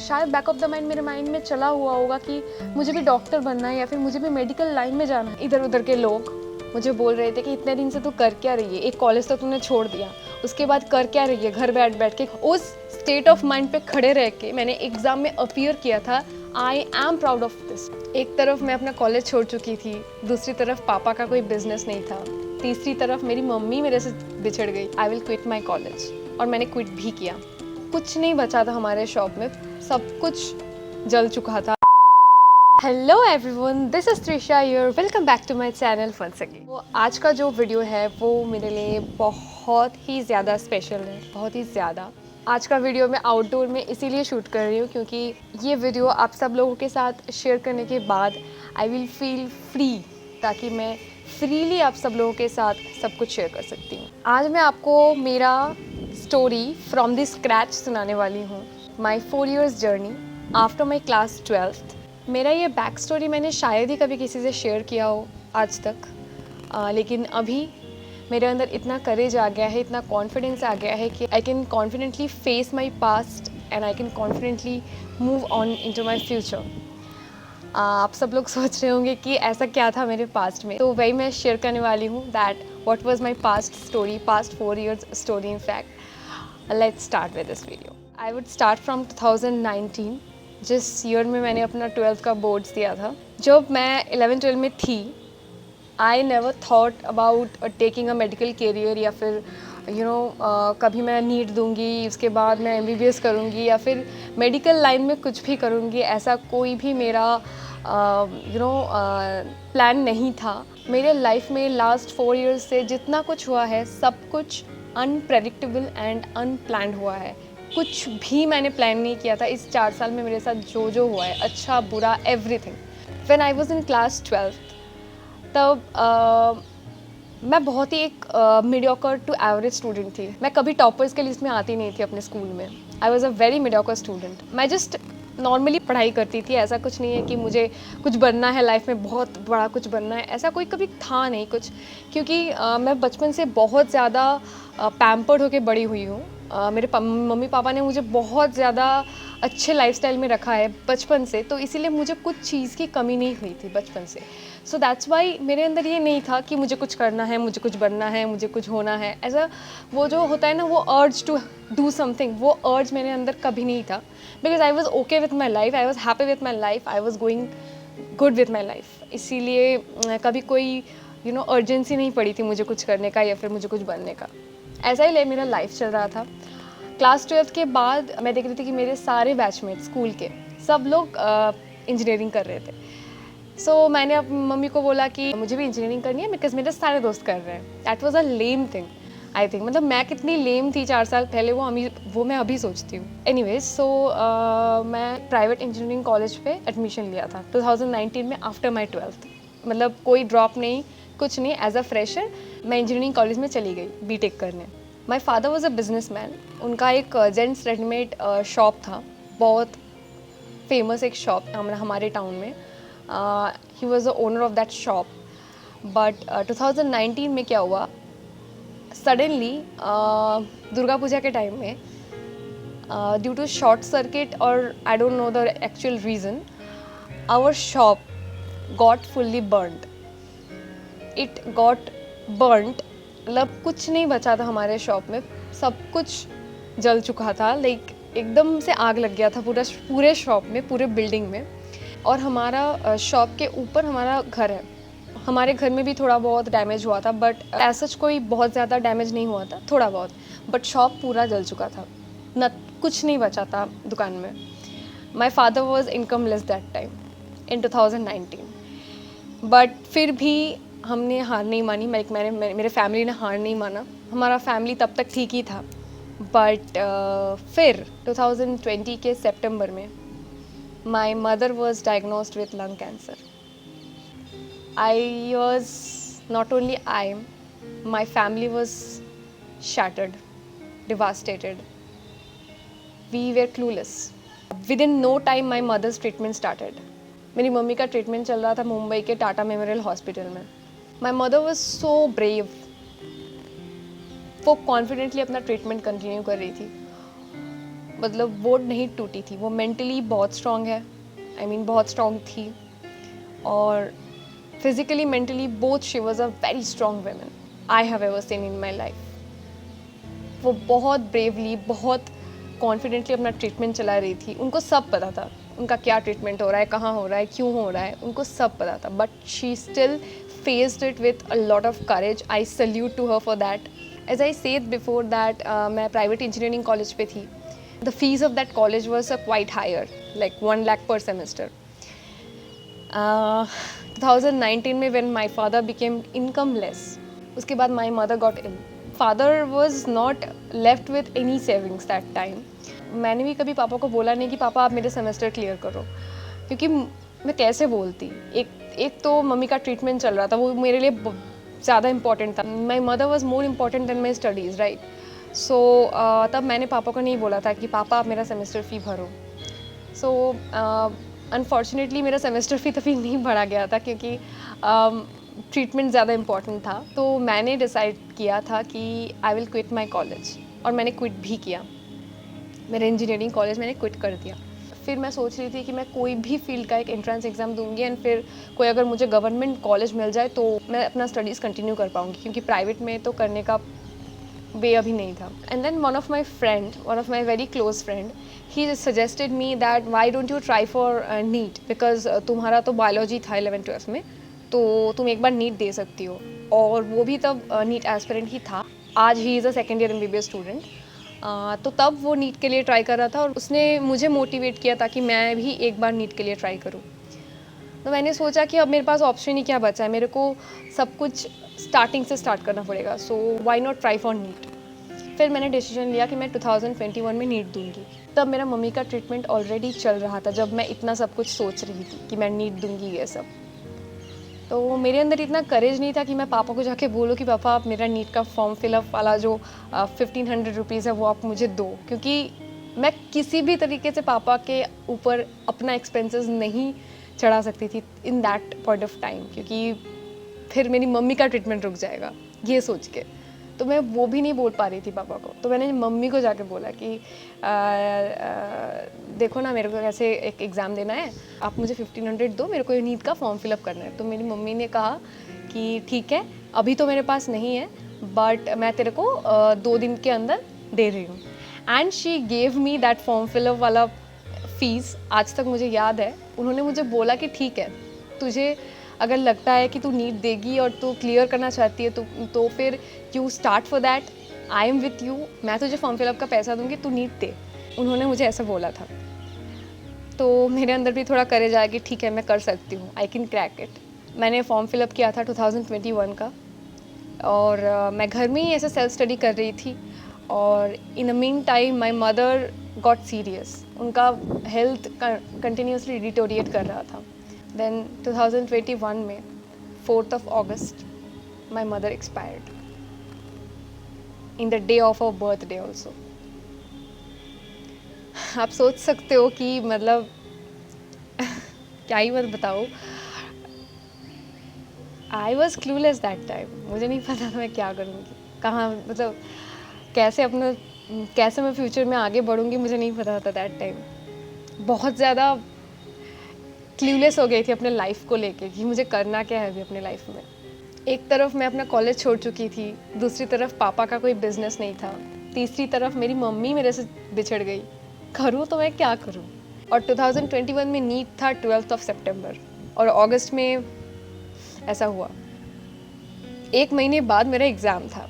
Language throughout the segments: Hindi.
शायद बैक ऑफ द माइंड मेरे माइंड में चला हुआ होगा कि मुझे भी डॉक्टर बनना है या फिर मुझे भी मेडिकल लाइन में जाना है। इधर उधर के लोग मुझे बोल रहे थे कि इतने दिन से तू कर क्या रही है, एक कॉलेज तो तूने छोड़ दिया, उसके बाद कर क्या रही है घर बैठ बैठ के। उस स्टेट ऑफ माइंड पे खड़े रह के मैंने एग्ज़ाम में अपीयर किया था। I am proud of this. एक तरफ मैं अपना कॉलेज छोड़ चुकी थी, दूसरी तरफ पापा का कोई बिजनेस नहीं था, तीसरी तरफ मेरी मम्मी मेरे से बिछड़ गई। I will quit my college, और मैंने क्विट भी किया। कुछ नहीं बचा था हमारे शॉप में, सब कुछ जल चुका था। Hello everyone, this is Trisha here, welcome back to my channel once again. तो आज का जो वीडियो है वो मेरे लिए बहुत ही ज़्यादा स्पेशल है, बहुत ही ज़्यादा। आज का वीडियो मैं आउटडोर में इसीलिए शूट कर रही हूँ क्योंकि ये वीडियो आप सब लोगों के साथ शेयर करने के बाद आई विल फील फ्री, ताकि मैं फ्रीली आप सब लोगों के साथ सब कुछ शेयर कर सकती हूँ। आज मैं आपको मेरा स्टोरी फ्रॉम द स्क्रैच सुनाने वाली हूँ। माई 4 years journey after my class 12th। मेरा ये बैक स्टोरी मैंने शायद ही कभी किसी से शेयर किया हो आज तक, लेकिन अभी मेरे अंदर इतना करेज आ गया है, इतना कॉन्फिडेंस आ गया है कि I can confidently face my past and I can confidently move on into my future. आप सब लोग सोच रहे होंगे कि ऐसा क्या था मेरे पास्ट में, तो वही मैं शेयर करने वाली हूँ। That what was my past story, past 4 years story in fact. Let's start with this video. I would start from 2019, जिस ईयर में मैंने अपना 12th का बोर्ड्स दिया था। जब मैं 11-12 में थी, I never thought about taking a medical career, या फिर कभी मैं नीट दूंगी, उसके बाद मैं MBBS करूंगी या फिर मेडिकल लाइन में कुछ भी करूंगी। ऐसा कोई भी मेरा प्लान नहीं था। मेरे लाइफ में लास्ट 4 years से जितना कुछ हुआ है सब कुछ अनप्रेडिक्टेबल एंड अनप्लान्ड हुआ है। कुछ भी मैंने प्लान नहीं किया था। इस 4 साल में मेरे साथ जो जो हुआ है, अच्छा बुरा everything. When I was in class 12th, तब मैं बहुत ही एक मीडियोकर टू एवरेज स्टूडेंट थी। मैं कभी टॉपर्स के लिस्ट में आती नहीं थी अपने स्कूल में। I was a very mediocre student. मैं जस्ट नॉर्मली पढ़ाई करती थी। ऐसा कुछ नहीं है कि मुझे कुछ बनना है लाइफ में, बहुत बड़ा कुछ बनना है, ऐसा कोई कभी था नहीं कुछ। क्योंकि मैं बचपन से बहुत ज़्यादा पैम्पर्ड होके बड़ी हुई हूँ। मेरे मम्मी पापा ने मुझे बहुत ज़्यादा अच्छे लाइफस्टाइल में रखा है बचपन से, तो इसीलिए मुझे कुछ चीज़ की कमी नहीं हुई थी बचपन से। सो दैट्स वाई मेरे अंदर ये नहीं था कि मुझे कुछ करना है, मुझे कुछ बनना है, मुझे कुछ होना है। ऐसा वो जो होता है ना, वो अर्ज टू डू समथिंग, वो अर्ज मेरे अंदर कभी नहीं था। Because I was okay with my life, I was happy with my life, I was going good with my life. इसीलिए कभी कोई अर्जेंसी नहीं पड़ी थी मुझे कुछ करने का या फिर मुझे कुछ बनने का। ऐसा ही मेरा लाइफ चल रहा था। क्लास 12th के बाद मैं देख रही थी कि मेरे सारे बैचमेट्स स्कूल के सब लोग इंजीनियरिंग कर रहे थे। सो मैंने अब मम्मी को बोला कि मुझे भी इंजीनियरिंग करनी है, बिकॉज मेरे सारे दोस्त कर रहे हैं। That was a lame thing I think. मतलब मैं कितनी लेम थी 4 साल पहले, वो मैं अभी सोचती हूँ। एनीवेज, सो मैं प्राइवेट इंजीनियरिंग कॉलेज पे एडमिशन लिया था 2019 में आफ्टर माई 12th। मतलब कोई ड्रॉप नहीं, कुछ नहीं, एज अ फ्रेशर मैं इंजीनियरिंग कॉलेज में चली गई बीटेक करने। माई father was a business man. उनका एक जेंट्स रेडीमेड शॉप था, बहुत फेमस एक शॉप हमारे टाउन में। He was the owner of that shop. But 2019 में क्या हुआ, सडनली दुर्गा पूजा के टाइम में ड्यू टू शॉर्ट सर्किट, और I don't know the actual reason, our shop got fully burned. It got burned, मतलब कुछ नहीं बचा था हमारे शॉप में, सब कुछ जल चुका था। लाइक एकदम से आग लग गया था पूरे शॉप में, पूरे बिल्डिंग में। और हमारा शॉप के ऊपर हमारा घर है, हमारे घर में भी थोड़ा बहुत डैमेज हुआ था, बट ऐसा कोई बहुत ज़्यादा डैमेज नहीं हुआ था, थोड़ा बहुत। बट शॉप पूरा जल चुका था, न कुछ नहीं बचा था दुकान में। My father was incomeless that time in 2019। But फिर भी हमने हार नहीं मानी। मेरे फैमिली ने हार नहीं माना। हमारा फैमिली तब तक ठीक ही था। बट फिर 2020 के सितंबर में माई mother was diagnosed with lung cancer. I was not only I, my family was shattered, devastated. We were clueless. Within no time my mother's treatment started. मेरी मम्मी का ट्रीटमेंट चल रहा था मुंबई के टाटा मेमोरियल हॉस्पिटल में। माई मदर वॉज सो ब्रेव, वो कॉन्फिडेंटली अपना ट्रीटमेंट कंटिन्यू कर रही थी। मतलब वो नहीं टूटी थी, वो मेंटली बहुत स्ट्रांग है, बहुत स्ट्रांग थी, और physically mentally both she was a very strong women I have ever seen in my life. वो बहुत ब्रेवली, बहुत कॉन्फिडेंटली अपना ट्रीटमेंट चला रही थी। उनको सब पता था उनका क्या ट्रीटमेंट हो रहा है, कहाँ हो रहा है, क्यों हो रहा है, उनको सब पता था, but she still faced it with a lot of courage. I salute to her for that. As I said before that, मैं प्राइवेट इंजीनियरिंग कॉलेज पे थी। The fees of that college was quite higher, like 1 lakh per semester. 2019 में when my father became incomeless, उसके बाद my mother got ill. Father was not left with any savings that time. मैंने भी कभी पापा को बोला नहीं कि पापा आप मेरे सेमेस्टर क्लियर करो, क्योंकि मैं कैसे बोलती। एक तो मम्मी का ट्रीटमेंट चल रहा था, वो मेरे लिए ज़्यादा इंपॉर्टेंट था। My mother was more important than my studies, right. So तब मैंने पापा को नहीं बोला था कि पापा आप मेरा सेमेस्टर फ़ी भरो। सो अनफॉर्चुनेटली मेरा सेमेस्टर फ़ी तभी नहीं भरा गया था, क्योंकि ट्रीटमेंट ज़्यादा इम्पॉर्टेंट था। तो मैंने डिसाइड किया था कि I will quit my college, और मैंने क्विट भी किया। मेरे इंजीनियरिंग कॉलेज मैंने क्विट कर दिया। फिर मैं सोच रही थी कि मैं कोई भी फील्ड का एक एंट्रेंस एग्ज़ाम दूंगी, एंड फिर कोई अगर मुझे गवर्नमेंट कॉलेज मिल जाए तो मैं अपना स्टडीज़ कंटिन्यू कर पाऊँगी, क्योंकि प्राइवेट में तो करने का वे अभी नहीं था। And then one of my very close friend, he suggested me that why don't you try for NEET, because तुम्हारा तो बायोलॉजी था 11th-12th में, तो तुम एक बार नीट दे सकती हो। और वो भी तब नीट एस्पिरेंट ही था। आज he is a second year MBBS student. तो तब वो नीट के लिए ट्राई कर रहा था, और उसने मुझे मोटिवेट किया था कि मैं भी एक बार नीट के लिए ट्राई करूँ। तो मैंने सोचा कि अब मेरे पास ऑप्शन ही क्या बचा है, मेरे को सब कुछ स्टार्टिंग से स्टार्ट करना पड़ेगा, so why not try for NEET. फिर मैंने डिसीजन लिया कि मैं 2021 में नीट दूंगी। तब मेरा मम्मी का ट्रीटमेंट ऑलरेडी चल रहा था, जब मैं इतना सब कुछ सोच रही थी कि मैं नीट दूंगी ये सब। तो मेरे अंदर इतना करेज नहीं था कि मैं पापा को जाके बोलूँ कि पापा आप मेरा नीट का फॉर्म फिलअप वाला जो 1500 रुपीज़ है वो आप मुझे दो, क्योंकि मैं किसी भी तरीके से पापा के ऊपर अपना एक्सपेंसेस नहीं चढ़ा सकती थी in that point of time, क्योंकि फिर मेरी मम्मी का ट्रीटमेंट रुक जाएगा ये सोच के। तो मैं वो भी नहीं बोल पा रही थी पापा को। तो मैंने मम्मी को जाके बोला कि देखो ना, मेरे को कैसे एक एग्ज़ाम देना है, आप मुझे 1500 दो, मेरे को ये नीट का फॉर्म फिलअप करना है। तो मेरी मम्मी ने कहा कि ठीक है, अभी तो मेरे पास नहीं है, बट मैं तेरे को 2 दिन के अंदर दे रही हूँ। And she gave me that form fill up वाला फीस। आज तक मुझे याद है, उन्होंने मुझे बोला कि ठीक है, तुझे अगर लगता है कि तू नीट देगी और तू क्लियर करना चाहती है तो फिर you start for that, I am with you, मैं तुझे फॉर्म फिलअप का पैसा दूंगी, तू नीट दे। उन्होंने मुझे ऐसा बोला था। तो मेरे अंदर भी थोड़ा करेज आया कि ठीक है, मैं कर सकती हूँ, आई कैन क्रैक इट। मैंने फॉर्म फिलअप किया था 2021 का, और मैं घर में ही ऐसे सेल्फ स्टडी कर रही थी। और in the mean time my mother got serious, उनका हेल्थ कंटिन्यूसली डिटोरिएट कर रहा था। Then 2021 में 4th of August, my mother expired in the day of her birthday also. आप सोच सकते हो कि मतलब क्या ही मत बताओ। I was clueless that time. मुझे नहीं पता था मैं क्या करूँगी, कहाँ, मतलब कैसे मैं फ्यूचर में आगे बढ़ूँगी, मुझे नहीं पता था दैट टाइम। बहुत ज़्यादा क्ल्यूलेस हो गई थी अपने लाइफ को लेके कि मुझे करना क्या है अभी अपने लाइफ में। एक तरफ मैं अपना कॉलेज छोड़ चुकी थी, दूसरी तरफ पापा का कोई बिजनेस नहीं था, तीसरी तरफ मेरी मम्मी मेरे से बिछड़ गई। करूँ तो मैं क्या करूँ। और 2021 में नीट था 12th of September, और अगस्त में ऐसा हुआ। 1 महीने बाद मेरा एग्ज़ाम था।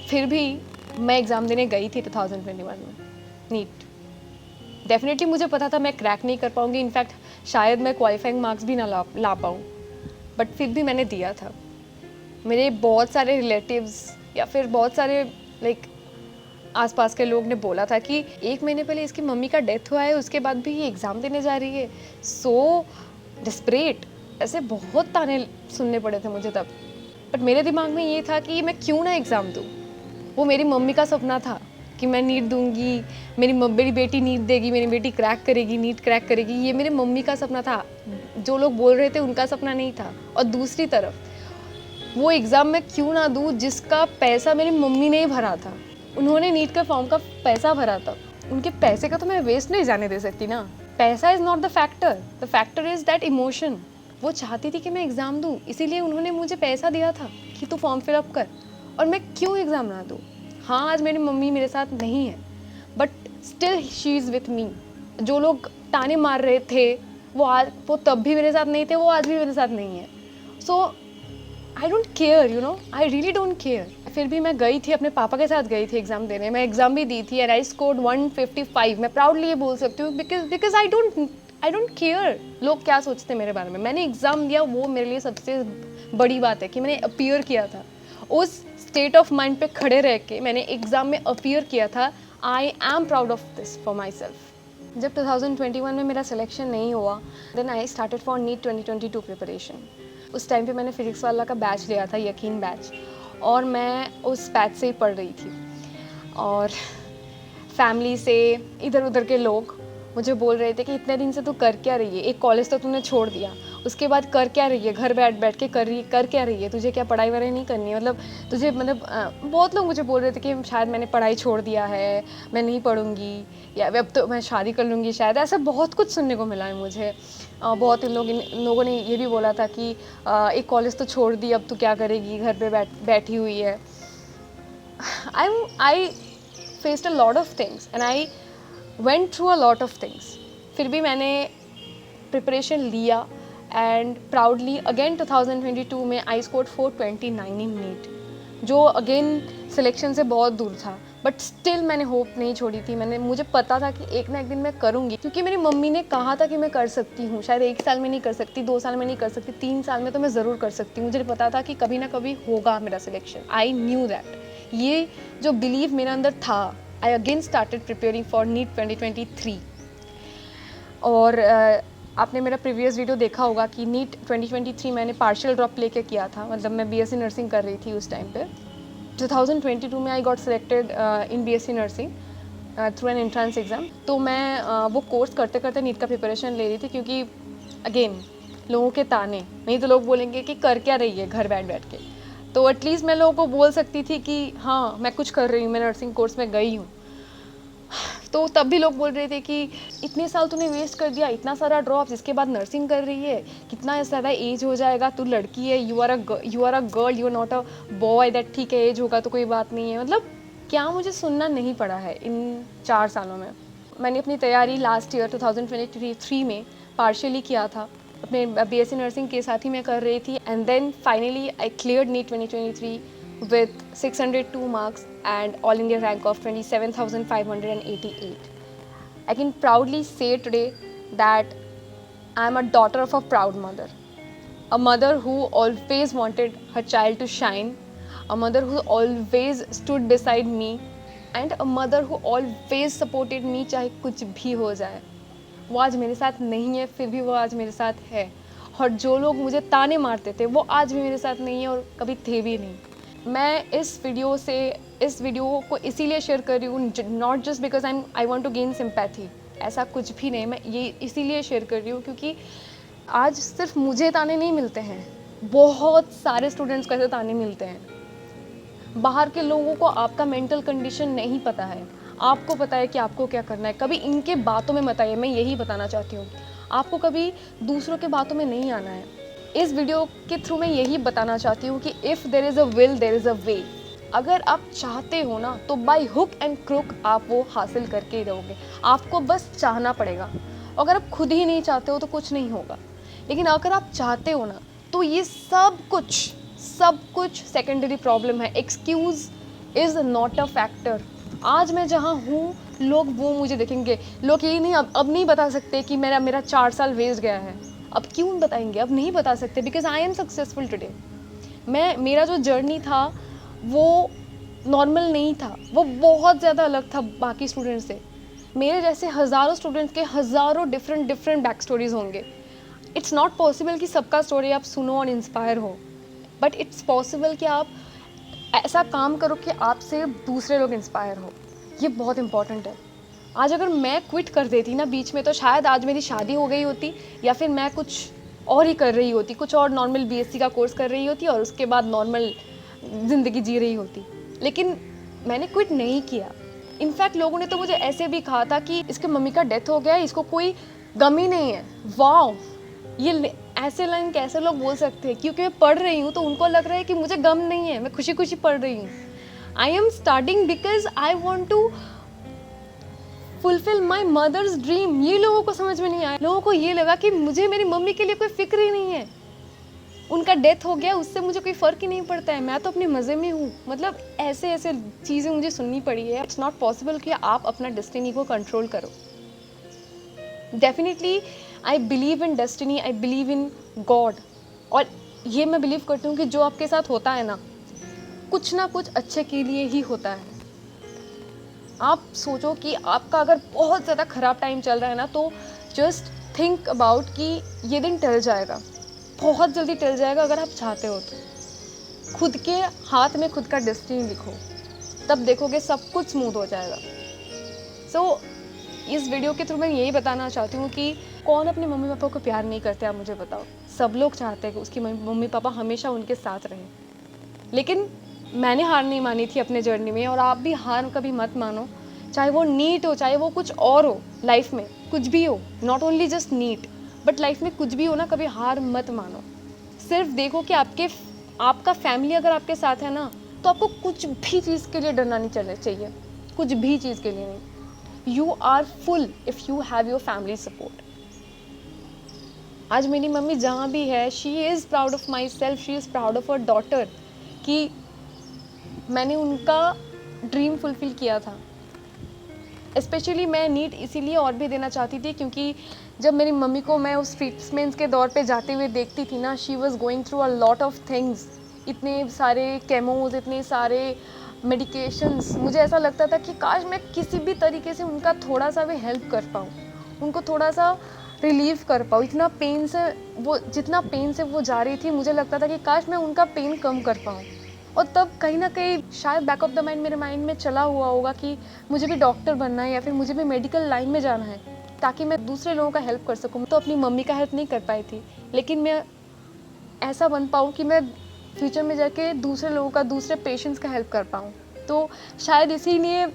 फिर भी मैं एग्ज़ाम देने गई थी 2021 में नीट। डेफिनेटली मुझे पता था मैं क्रैक नहीं कर पाऊँगी, इनफैक्ट शायद मैं क्वालिफाइंग मार्क्स भी ना ला पाऊँ, बट फिर भी मैंने दिया था। मेरे बहुत सारे रिलेटिव्स या फिर बहुत सारे आसपास के लोग ने बोला था कि 1 महीने पहले इसकी मम्मी का डेथ हुआ है, उसके बाद भी ये एग्ज़ाम देने जा रही है, सो डिस्परेट। ऐसे बहुत ताने सुनने पड़े थे मुझे तब। बट मेरे दिमाग में ये था कि मैं क्यों ना एग्ज़ाम दूँ। वो मेरी मम्मी का सपना था कि मैं नीट दूंगी, मेरी बेटी नीट देगी, मेरी बेटी क्रैक करेगी, नीट क्रैक करेगी। ये मेरे मम्मी का सपना था, जो लोग बोल रहे थे उनका सपना नहीं था। और दूसरी तरफ वो एग्ज़ाम मैं क्यों ना दूँ जिसका पैसा मेरी मम्मी ने ही भरा था। उन्होंने नीट का फॉर्म का पैसा भरा था, उनके पैसे का तो मैं वेस्ट नहीं जाने दे सकती ना। पैसा is not the factor is that emotion. वो चाहती थी कि मैं एग्ज़ाम दूँ, इसीलिए उन्होंने मुझे पैसा दिया था कि तू फॉर्म फिलअप कर, और मैं क्यों एग्ज़ाम ना दूँ। हाँ, आज मेरी मम्मी मेरे साथ नहीं है, but still she is with me. जो लोग ताने मार रहे थे वो तब भी मेरे साथ नहीं थे, वो आज भी मेरे साथ नहीं है। So I don't care, you know, I really don't care. फिर भी मैं गई थी, अपने पापा के साथ गई थी एग्ज़ाम देने। मैं एग्ज़ाम भी दी थी एंड आई स्कोर्ड 155। मैं प्राउडली ये बोल सकती हूँ बिकॉज आई डोंट केयर लोग क्या सोचते हैं मेरे बारे में। मैंने एग्ज़ाम दिया, वो मेरे लिए सबसे बड़ी बात है कि मैंने अपीयर किया था। उस स्टेट ऑफ माइंड पे खड़े रह के मैंने एग्ज़ाम में अपीयर किया था। I am proud of this for my self. जब 2021 में मेरा सिलेक्शन नहीं हुआ, then I started for NEET 2022 preparation. उस टाइम पे मैंने फिजिक्स वाला का बैच लिया था, यकीन बैच, और मैं उस बैच से ही पढ़ रही थी। और फैमिली से इधर उधर के लोग मुझे बोल रहे थे कि इतने दिन से तू कर क्या रही है, एक कॉलेज तो तूने छोड़ दिया, उसके बाद कर क्या रही है, घर बैठ के कर क्या रही है, तुझे क्या पढ़ाई वगैरह नहीं करनी है, मतलब तुझे बहुत लोग मुझे बोल रहे थे कि शायद मैंने पढ़ाई छोड़ दिया है, मैं नहीं पढ़ूंगी, या अब तो मैं शादी कर लूँगी शायद। ऐसा बहुत कुछ सुनने को मिला है मुझे। बहुत इन लोगों ने ये भी बोला था कि एक कॉलेज तो छोड़ दी, अब तू क्या करेगी, घर पे बैठी हुई है। I faced a lot of things and I went through a lot of things. फिर भी मैंने प्रिपरेशन लिया एंड प्राउडली अगेन 2022 में आई स्कोर्ड 429 इन नीट, जो अगेन सिलेक्शन से बहुत दूर था, बट स्टिल मैंने होप नहीं छोड़ी थी। मुझे पता था कि एक ना एक दिन मैं करूँगी, क्योंकि मेरी मम्मी ने कहा था कि मैं कर सकती हूँ। शायद 1 साल में नहीं कर सकती, 2 साल में नहीं कर सकती, 3 साल में तो मैं ज़रूर कर सकती हूँ। मुझे पता था कि कभी ना कभी होगा मेरा सिलेक्शन। I knew that. ये जो बिलीव मेरे अंदर था, I again started preparing for NEET 2023। और आपने मेरा प्रीवियस वीडियो देखा होगा कि नीट 2023 मैंने पार्शियल ड्रॉप लेके किया था, मतलब मैं बीएससी नर्सिंग कर रही थी उस टाइम पे। 2022 में I got selected in BSc nursing through an entrance exam. तो मैं वो कोर्स करते करते नीट का प्रिपरेशन ले रही थी, क्योंकि अगेन लोगों के ताने, नहीं तो लोग बोलेंगे कि कर क्या रही है घर बैठ के। तो एटलीस्ट मैं लोगों को बोल सकती थी कि हाँ मैं कुछ कर रही हूँ, मैं नर्सिंग कोर्स में गई हूँ। तो तब भी लोग बोल रहे थे कि इतने साल तूने वेस्ट कर दिया, इतना सारा ड्रॉप, जिसके बाद नर्सिंग कर रही है, कितना ज़्यादा एज हो जाएगा, तू लड़की है, you are a girl, you are not a boy, that ठीक है एज होगा तो कोई बात नहीं है। मतलब क्या मुझे सुनना नहीं पड़ा है इन 4 सालों में। मैंने अपनी तैयारी लास्ट ईयर 2023 में पार्शियली किया था, अपने बीएससी नर्सिंग के साथ ही मैं कर रही थी, and then finally I cleared NEET 2023 with 602 marks and all India rank of 27,588. I can proudly say today that I am a daughter of a proud mother. A mother who always wanted her child to shine, a mother who always stood beside me, and a mother who always supported me चाहे कुछ भी हो जाए। वो आज मेरे साथ नहीं है, फिर भी वो आज मेरे साथ है। और जो लोग मुझे ताने मारते थे वो आज भी मेरे साथ नहीं है और कभी थे भी नहीं। मैं इस वीडियो को इसीलिए शेयर कर रही हूँ, not just because I want to gain sympathy, ऐसा कुछ भी नहीं। मैं ये इसीलिए शेयर कर रही हूँ क्योंकि आज सिर्फ मुझे ताने नहीं मिलते हैं, बहुत सारे स्टूडेंट्स को ऐसे ताने मिलते हैं। बाहर के लोगों को आपका मेंटल कंडीशन नहीं पता है, आपको पता है कि आपको क्या करना है। कभी इनके बातों में मत आइए, मैं यही बताना चाहती हूँ। आपको कभी दूसरों के बातों में नहीं आना है। इस वीडियो के थ्रू मैं यही बताना चाहती हूँ कि if there is a will there is a way. अगर आप चाहते हो ना तो बाय हुक एंड क्रुक आप वो हासिल करके ही रहोगे। आपको बस चाहना पड़ेगा। अगर आप खुद ही नहीं चाहते हो तो कुछ नहीं होगा, लेकिन अगर आप चाहते हो ना तो ये सब कुछ सेकेंडरी प्रॉब्लम है। Excuse is not a factor. आज मैं जहाँ हूँ लोग वो मुझे देखेंगे, लोग ये नहीं अब नहीं बता सकते कि मेरा 4 साल वेस्ट गया है। अब क्यों बताएंगे, अब नहीं बता सकते, because I am successful today. मेरा जो जर्नी था वो नॉर्मल नहीं था, वो बहुत ज़्यादा अलग था बाकी स्टूडेंट्स से। मेरे जैसे हज़ारों स्टूडेंट्स के हज़ारों डिफरेंट बैक स्टोरीज होंगे। इट्स नॉट पॉसिबल कि सबका स्टोरी आप सुनो और इंस्पायर हो, बट इट्स पॉसिबल कि आप ऐसा काम करो कि आपसे दूसरे लोग इंस्पायर हो। ये बहुत इंपॉर्टेंट है। आज अगर मैं क्विट कर देती ना बीच में तो शायद आज मेरी शादी हो गई होती, या फिर मैं कुछ और ही कर रही होती, कुछ और नॉर्मल बीएससी का कोर्स कर रही होती और उसके बाद नॉर्मल ज़िंदगी जी रही होती। लेकिन मैंने क्विट नहीं किया। इनफैक्ट लोगों ने तो मुझे ऐसे भी कहा था कि इसके मम्मी का डेथ हो गया है, इसको कोई गम ही नहीं है। वाओ, ये ऐसे लाइन कैसे लोग बोल सकते हैं? क्योंकि मैं पढ़ रही हूँ तो उनको लग रहा है कि मुझे गम नहीं है, मैं खुशी खुशी पढ़ रही हूँ। I am starting because I want to fulfil my mother's dream. ये लोगों को समझ में नहीं आया। लोगों को ये लगा कि मुझे मेरी मम्मी के लिए कोई फिक्र ही नहीं है, उनका डेथ हो गया उससे मुझे कोई फ़र्क ही नहीं पड़ता है, मैं तो अपने मज़े में हूँ। मतलब ऐसे ऐसे चीज़ें मुझे सुननी पड़ी है। इट्स नॉट पॉसिबल कि आप अपना डेस्टिनी को कंट्रोल करो। Definitely I believe in destiny, I believe in God. और ये मैं बिलीव करती हूँ कि जो आपके साथ होता है ना कुछ अच्छे के लिए ही होता है। आप सोचो कि आपका अगर बहुत ज़्यादा ख़राब टाइम चल रहा है ना, तो जस्ट थिंक अबाउट कि ये दिन टल जाएगा, बहुत जल्दी टल जाएगा। अगर आप चाहते हो तो खुद के हाथ में खुद का डेस्टिनी लिखो, तब देखोगे सब कुछ स्मूथ हो जाएगा। सो इस वीडियो के थ्रू मैं यही बताना चाहती हूँ कि कौन अपने मम्मी पापा को प्यार नहीं करते, आप मुझे बताओ। सब लोग चाहते हैं कि उसकी मम्मी पापा हमेशा उनके साथ रहें। लेकिन मैंने हार नहीं मानी थी अपने जर्नी में, और आप भी हार कभी मत मानो। चाहे वो नीट हो, चाहे वो कुछ और हो, लाइफ में कुछ भी हो, not only just NEET, but life में कुछ भी हो ना, कभी हार मत मानो। सिर्फ देखो कि आपका फैमिली अगर आपके साथ है ना, तो आपको कुछ भी चीज़ के लिए डरना नहीं चलना चाहिए, कुछ भी चीज़ के लिए नहीं। You are full if you have your family support. आज मेरी मम्मी जहाँ भी है, she is proud of my self, she is proud of her daughter कि मैंने उनका ड्रीम फुलफिल किया था। स्पेशली मैं नीट इसीलिए और भी देना चाहती थी क्योंकि जब मेरी मम्मी को मैं उस ट्रीटमेंट्स के दौर पे जाते हुए देखती थी ना, she was going through a lot of things, इतने सारे केमोज, इतने सारे मेडिकेशंस। मुझे ऐसा लगता था कि काश मैं किसी भी तरीके से उनका थोड़ा सा भी हेल्प कर पाऊँ, उनको थोड़ा सा रिलीव कर पाऊँ। इतना पेन से जितना पेन से वो जा रही थी, मुझे लगता था कि काश मैं उनका पेन कम कर पाऊँ। और तब कहीं ना कहीं शायद बैक ऑफ द माइंड मेरे माइंड में चला हुआ होगा कि मुझे भी डॉक्टर बनना है या फिर मुझे भी मेडिकल लाइन में जाना है, ताकि मैं दूसरे लोगों का हेल्प कर सकूँ। तो अपनी मम्मी का हेल्प नहीं कर पाई थी, लेकिन मैं ऐसा बन पाऊँ कि मैं फ्यूचर में जाके दूसरे लोगों का, दूसरे पेशेंट्स का हेल्प कर पाऊँ। तो शायद इसीलिए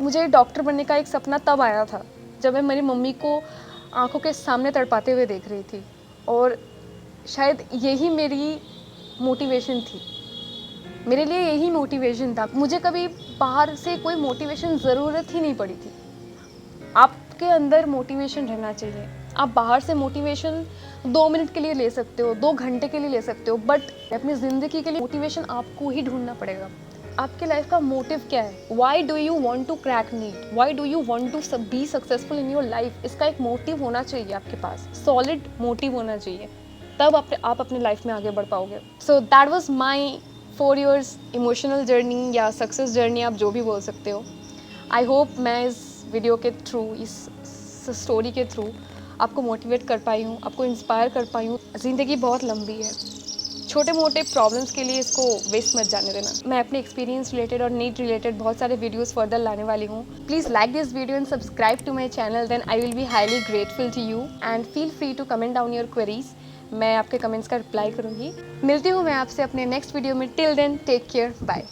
मुझे डॉक्टर बनने का एक सपना तब आया था जब मैं मेरी मम्मी को आंखों के सामने तड़पाते हुए देख रही थी। और शायद यही मेरी मोटिवेशन थी, मेरे लिए यही मोटिवेशन था। मुझे कभी बाहर से कोई मोटिवेशन ज़रूरत ही नहीं पड़ी थी। आपके अंदर मोटिवेशन रहना चाहिए। आप बाहर से मोटिवेशन 2 मिनट के लिए ले सकते हो, 2 घंटे के लिए ले सकते हो, बट अपनी ज़िंदगी के लिए मोटिवेशन आपको ही ढूंढना पड़ेगा। आपके लाइफ का मोटिव क्या है? Why do you want to crack NEET? Why do you want to be successful in your life? इसका एक मोटिव होना चाहिए आपके पास, सॉलिड मोटिव होना चाहिए, तब आप अपने लाइफ में आगे बढ़ पाओगे। So that was my 4 years emotional journey या सक्सेस जर्नी, आप जो भी बोल सकते हो। आई होप मैं इस वीडियो के थ्रू, इस स्टोरी के थ्रू आपको मोटिवेट कर पाई हूँ, आपको इंस्पायर कर पाई हूँ। ज़िंदगी बहुत लंबी है, छोटे मोटे प्रॉब्लम्स के लिए इसको वेस्ट मत जाने देना। मैं अपने एक्सपीरियंस रिलेटेड और नीट रिलेटेड बहुत सारे वीडियोस फर्दर लाने वाली हूँ। Please like this video and subscribe to my channel, then I will be highly grateful to you and feel free to comment down your queries. मैं आपके कमेंट्स का रिप्लाई करूँगी। मिलती हूँ मैं आपसे अपने नेक्स्ट वीडियो में। Till then take care, bye.